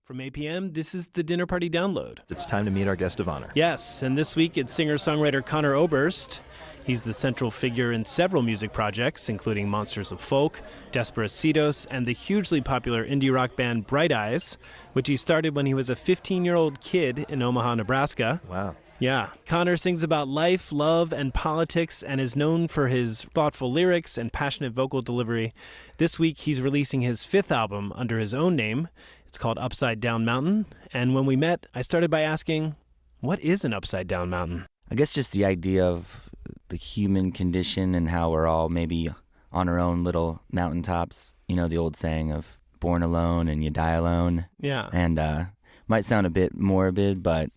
From 8 p.m., this is the Dinner Party Download. It's time to meet our guest of honor. Yes, and this week it's singer-songwriter Conor Oberst. He's the central figure in several music projects, including Monsters of Folk, Desperacidos, and the hugely popular indie rock band Bright Eyes, which he started when he was a 15-year-old kid in Omaha, Nebraska. Wow. Yeah. Conor sings about life, love, and politics and is known for his thoughtful lyrics and passionate vocal delivery. This week he's releasing his fifth album under his own name. It's called Upside Down Mountain. And when we met, I started by asking, what is an upside down mountain? I guess just the idea of the human condition and how we're all maybe on our own little mountaintops. You know, the old saying of born alone and you die alone. Yeah. And might sound a bit morbid, but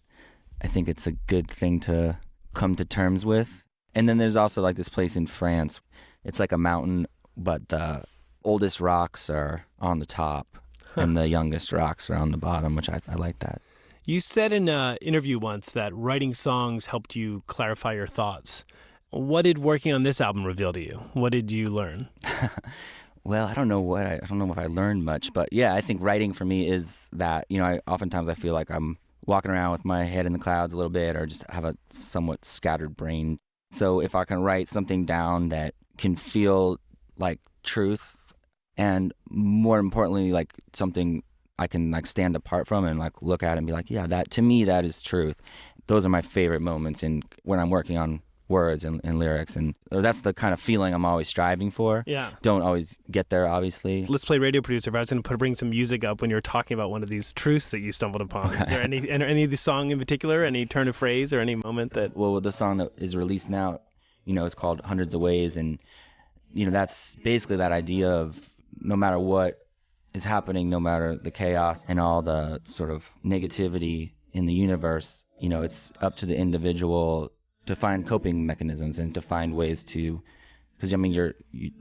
I think it's a good thing to come to terms with. And then there's also like this place in France. It's like a mountain, but the oldest rocks are on the top and the youngest rocks are on the bottom, which I like that. You said in an interview once that writing songs helped you clarify your thoughts. What did working on this album reveal to you? What did you learn? Well, I don't know if I learned much, but yeah, I think writing for me is that, you know, oftentimes I feel like I'm walking around with my head in the clouds a little bit or just have a somewhat scattered brain. So if I can write something down that can feel like truth and more importantly, like something I can like stand apart from and like look at and be like, yeah, that to me, that is truth. Those are my favorite moments in when I'm working on words and lyrics, and or that's the kind of feeling I'm always striving for. Yeah. Don't always get there, obviously. Let's play radio producer. If I was going to bring some music up when you were talking about one of these truths that you stumbled upon, okay. Is there any of the song in particular, any turn of phrase or any moment that... Well, the song that is released now, you know, it's called Hundreds of Ways, and, you know, that's basically that idea of no matter what is happening, no matter the chaos and all the sort of negativity in the universe, you know, it's up to the individual to find coping mechanisms and to find ways to, because I mean,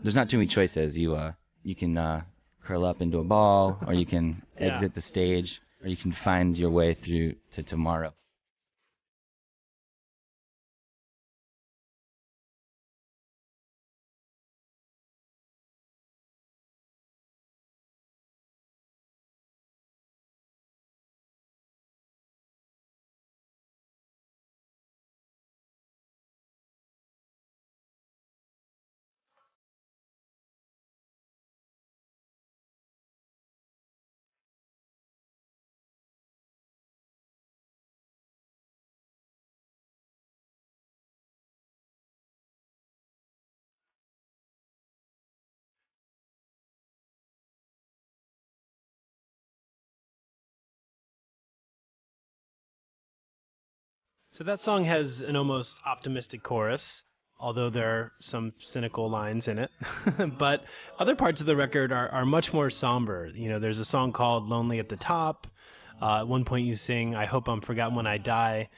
there's not too many choices. You can curl up into a ball, or you can exit the stage, or you can find your way through to tomorrow. So that song has an almost optimistic chorus, although there are some cynical lines in it. But other parts of the record are much more somber. You know, there's a song called Lonely at the Top. At one point you sing, I hope I'm forgotten when I die.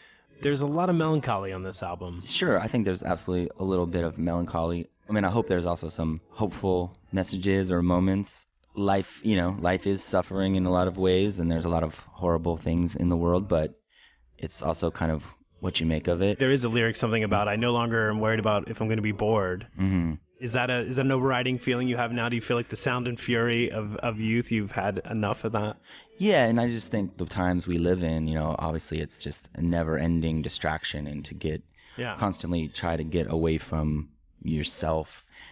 There's a lot of melancholy on this album. Sure, I think there's absolutely a little bit of melancholy. I mean, I hope there's also some hopeful messages or moments. Life is suffering in a lot of ways, and there's a lot of horrible things in the world, but it's also kind of what you make of it. There is a lyric, something about, I no longer am worried about if I'm going to be bored. Mm-hmm. Is that an overriding feeling you have now? Do you feel like the sound and fury of youth, you've had enough of that? Yeah, and I just think the times we live in, you know, obviously it's just a never-ending distraction, and to constantly try to get away from yourself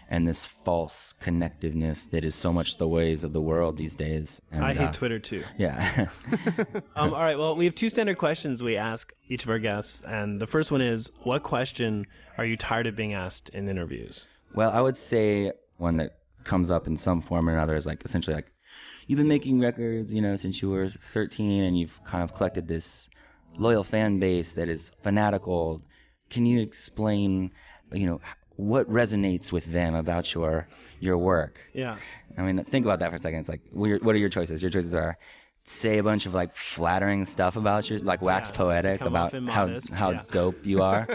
and this false connectiveness that is so much the ways of the world these days. And, I hate Twitter too. Yeah. All right, well, we have two standard questions we ask each of our guests, and the first one is, what question are you tired of being asked in interviews? Well, I would say one that comes up in some form or another is like essentially like, you've been making records, you know, since you were 13, and you've kind of collected this loyal fan base that is fanatical. Can you explain, you know, what resonates with them about your work? Yeah. I mean, think about that for a second. It's like, what are your choices? Your choices are say a bunch of like flattering stuff about you, like wax poetic about how dope you are,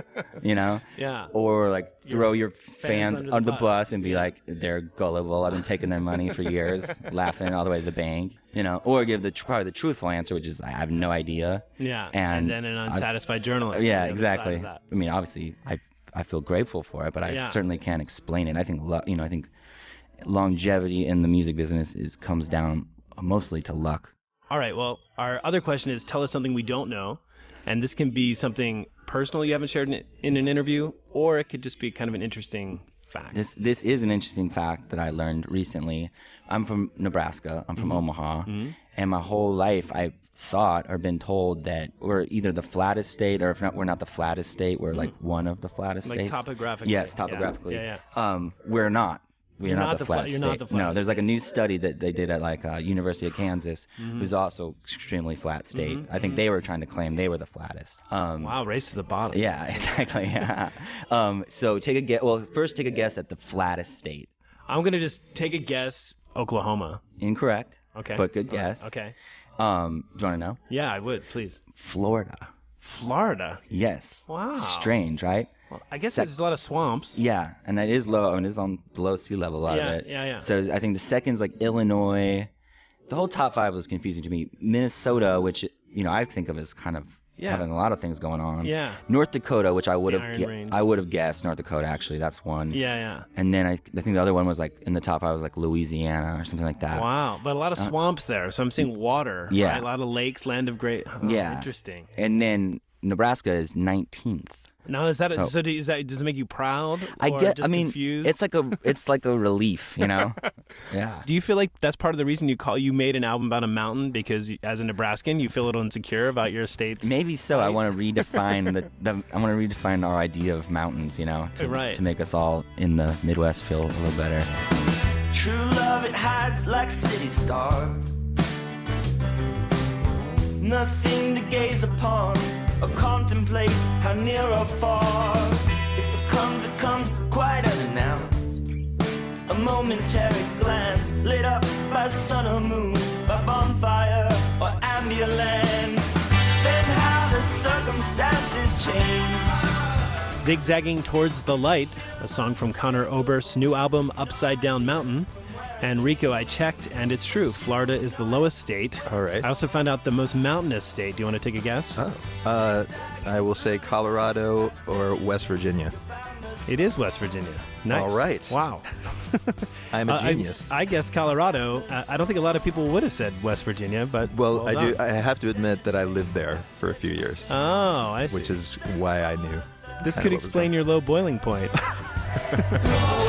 you know? Yeah. Or like throw your fans under the bus and be like, they're gullible, I've been taking their money for years, laughing all the way to the bank, you know? Or give probably the truthful answer, which is, I have no idea. Yeah. And then an unsatisfied journalist. Yeah, exactly. I mean, obviously, I feel grateful for it, but I certainly can't explain it. I think longevity in the music business comes down mostly to luck. All right. Well, our other question is tell us something we don't know. And this can be something personal you haven't shared in an interview, or it could just be kind of an interesting fact. This is an interesting fact that I learned recently. I'm from Nebraska. I'm from Omaha. And my whole life I thought or been told that we're either the flattest state, or if not, we're not the flattest state. We're like one of the flattest states. Topographically. Yes, topographically. Yeah. We're not. We're not the flattest you're state. not the flattest No, there's like a state. new study that they did at like University of Kansas, who's also extremely flat state. I think they were trying to claim they were the flattest. Wow, race to the bottom. Yeah, exactly. Yeah. So take a guess. Well, first take a guess at the flattest state. I'm going to just take a guess. Oklahoma. Incorrect. Okay. But good guess. Okay. Do you want to know? Yeah, I would, please. Florida. Florida. Yes. Wow. Strange, right? Well, I guess there's a lot of swamps. Yeah, and it is low, and it is on below sea level, a lot of it. Yeah. So I think the second's like Illinois. The whole top 5 was confusing to me. Minnesota, which, I think of as kind of having a lot of things going on. Yeah. North Dakota, which I would Iron Range. have guessed North Dakota, actually. That's one. Yeah. And then I think the other one was like in the top 5 was like Louisiana or something like that. Wow, but a lot of swamps there, so I'm seeing water. Yeah. Right? A lot of lakes, land of great. Oh, Yeah. Interesting. And then Nebraska is 19th. Now is that So- does it make you proud? I or get. just I mean, confused? it's like a relief, Yeah. Do you feel like that's part of the reason you made an album about a mountain, because as a Nebraskan you feel a little insecure about your state's? Maybe so. I want to redefine I want to redefine our idea of mountains, Right. to make us all in the Midwest feel a little better. True love, it hides like city stars. Nothing to gaze upon or contemplate how near or far. If it comes quite unannounced. A momentary glance lit up by sun or moon, by bonfire or ambulance. Then how the circumstances change. Zigzagging Towards the Light, a song from Conor Oberst's new album Upside Down Mountain. And Rico, I checked, and it's true. Florida is the lowest state. All right. I also found out the most mountainous state. Do you want to take a guess? I will say Colorado or West Virginia. It is West Virginia. Nice. All right. Wow. I'm a genius. I guessed Colorado. I don't think a lot of people would have said West Virginia, but Well, I done. do. I have to admit that I lived there for a few years, Oh, I see. which is why I knew. This kind could of what was explain your low boiling point. Who's